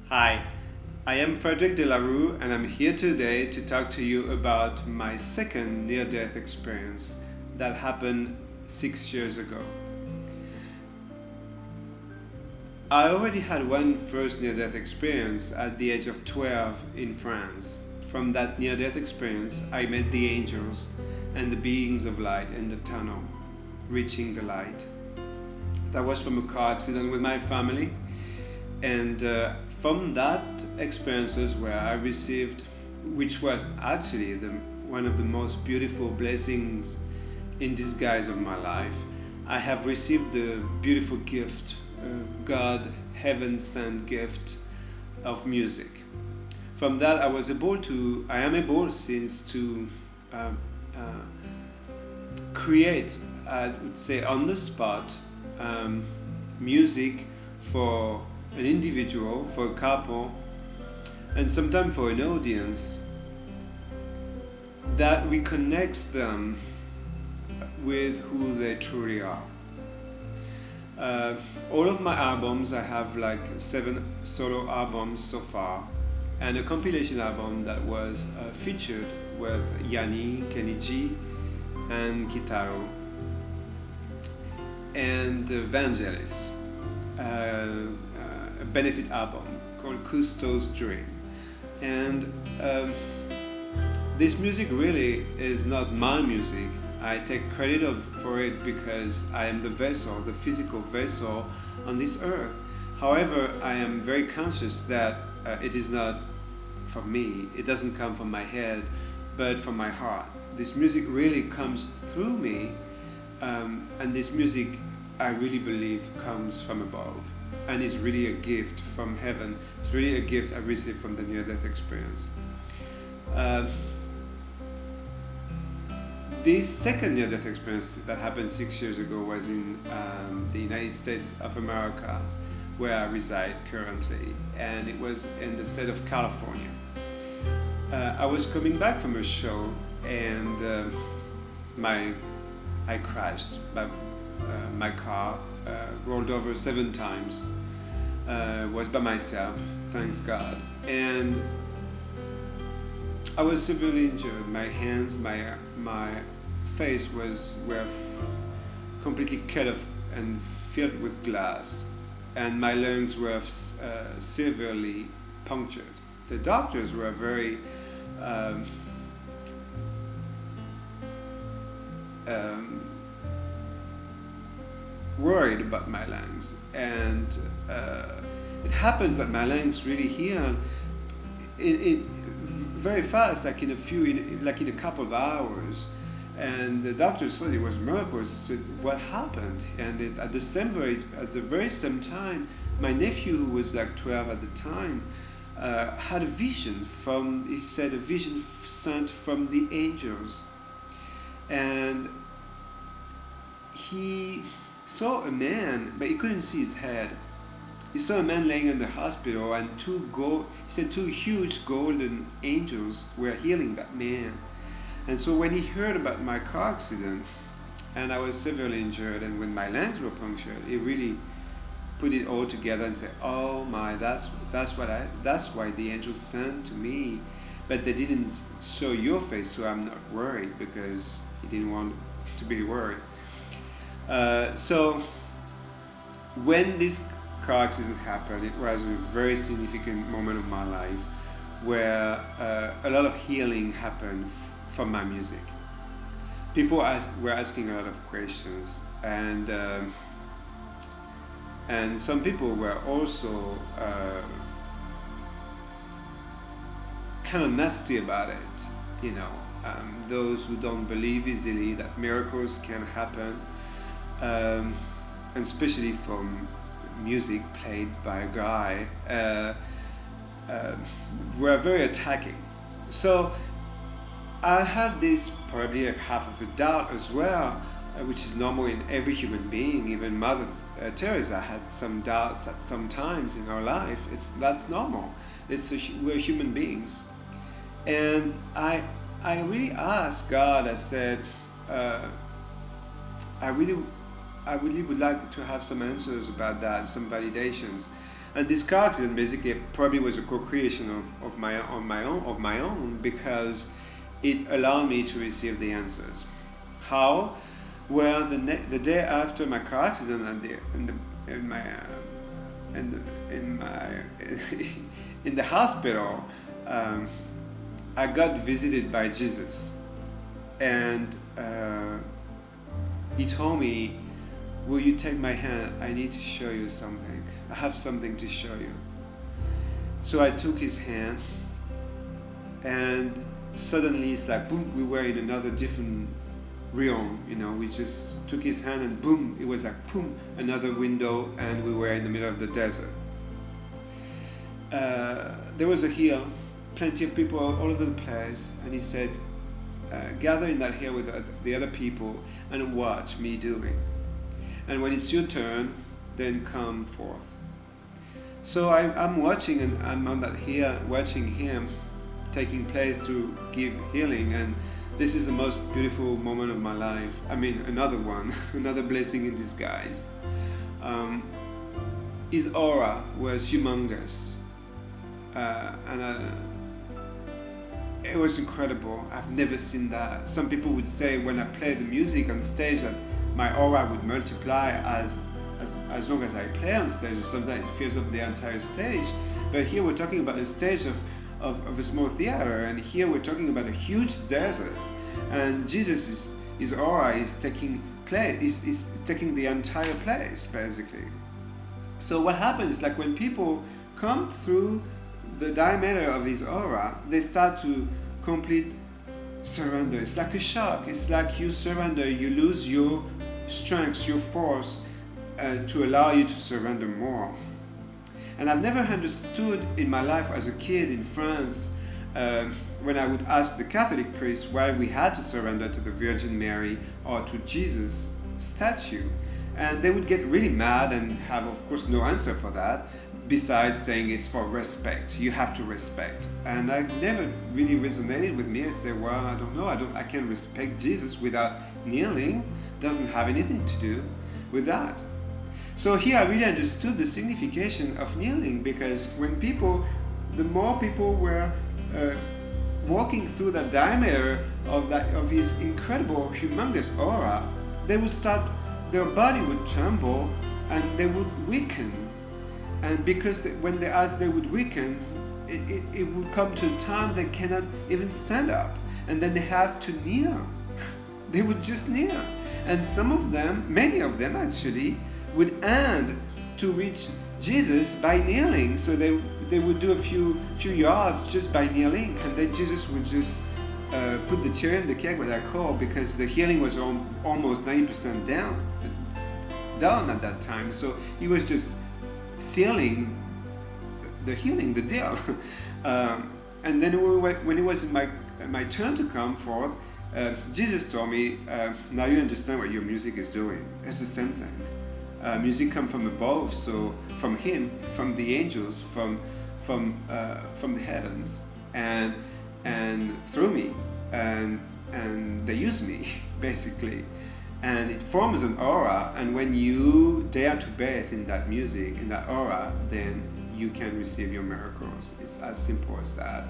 Hi, I am Frederic Delarue and I'm here today to talk to you about my second near-death experience that happened 6 years ago. I already had one first near-death experience at the age of 12 in France. From that near-death experience, I met the angels and the beings of light in the tunnel, reaching the light. That was from a car accident with my family, and from that experiences where I received, which was actually one of the most beautiful blessings in disguise of my life, I have received the beautiful gift, God, heaven sent gift of music. From that, I am able since to uh, uh, create, I would say, on the spot, music for an individual, for a couple, and sometimes for an audience that reconnects them with who they truly are. All of my albums, I have like 7 solo albums so far, and a compilation album that was featured with Yanni, Kenny G, and Kitaro, and Vangelis, a benefit album called Cousteau's Dream. And this music really is not my music. I take credit for it because I am the vessel, the physical vessel on this earth. However, I am very conscious that it is not from me. It doesn't come from my head, but from my heart. This music really comes through me, and this music, I really believe, comes from above and is really a gift from heaven. It's really a gift I received from the near-death experience. This second near-death experience that happened 6 years ago was in the United States of America, where I reside currently, and it was in the state of California. I was coming back from a show, and I crashed. My car rolled over 7 times. Was by myself, thanks God, and I was severely injured. My hands, my face were completely cut off and filled with glass, and my lungs were severely punctured. The doctors were very worried about my lungs, and it happens that my lungs really heal very fast, like in a couple of hours. And the doctors thought it was a miracle. They said, "What happened?" And at the very same time, my nephew, who was like 12 at the time, had a vision he said, a vision sent from the angels, and he saw a man, but he couldn't see his head. He saw a man laying in the hospital, and two huge golden angels were healing that man. And so when he heard about my car accident, and I was severely injured, and when my lungs were punctured, he really put it all together and said, "Oh my, that's why the angels sent to me, but they didn't show your face, so I'm not worried," because he didn't want to be worried. So when this car accident happened, it was a very significant moment of my life where a lot of healing happened from my music. People were asking a lot of questions, and some people were also kind of nasty about it. Those who don't believe easily that miracles can happen, and especially from music played by a guy, were very attacking. So I had this probably a half of a doubt as well, which is normal in every human being. Even Mother Teresa had some doubts at some times in her life. That's normal. We're human beings, and I really asked God. I said, I really would like to have some answers about that, some validations. And this car accident basically probably was a co-creation of my own, because it allowed me to receive the answers. How? Well, the day after my car accident, in the hospital, I got visited by Jesus, and he told me, "Will you take my hand? I need to show you something. I have something to show you." So I took his hand, and suddenly it's like boom, we were in another different realm. We just took his hand, and boom, it was like boom, another window, and we were in the middle of the desert. There was a hill, plenty of people all over the place, and he said, "Gather in that hill with the other people and watch me doing. And when it's your turn, then come forth." So I'm watching, and I'm on that hill watching him taking place to give healing, and this is the most beautiful moment of my life. I mean, another one, another blessing in disguise. His aura was humongous, and it was incredible. I've never seen that. Some people would say when I play the music on stage that my aura would multiply as long as I play on stage. Sometimes it fills up the entire stage. But here we're talking about a stage of a small theater, and here we're talking about a huge desert. And Jesus, his aura is taking place, is taking the entire place, basically. So what happens is, like, when people come through the diameter of his aura, they start to complete surrender. It's like a shock. It's like you surrender, you lose your strength, your force, to allow you to surrender more. And I've never understood in my life as a kid in France, when I would ask the Catholic priest why we had to surrender to the Virgin Mary or to Jesus' statue. And they would get really mad and have, of course, no answer for that, besides saying it's for respect. You have to respect. And I never really resonated with me. I said, well, I don't know. I can't respect Jesus without kneeling. Doesn't have anything to do with that. So here I really understood the signification of kneeling, because the more people were walking through the diameter of his incredible, humongous aura, their body would tremble and they would weaken. And because as they would weaken, it would come to a time they cannot even stand up, and then they have to kneel. They would just kneel. And some of them, many of them actually, would end to reach Jesus by kneeling. So they would do a few yards just by kneeling, and then Jesus would just put the cherry on the cake, what I call, because the healing was almost 90% down at that time. So he was just sealing the healing, the deal. And then when it was my turn to come forth, Jesus told me, now you understand what your music is doing. It's the same thing. Music comes from above, so from him, from the angels, from the heavens, and through me, and they use me basically, and it forms an aura. And when you dare to bathe in that music, in that aura, then you can receive your miracles. It's as simple as that.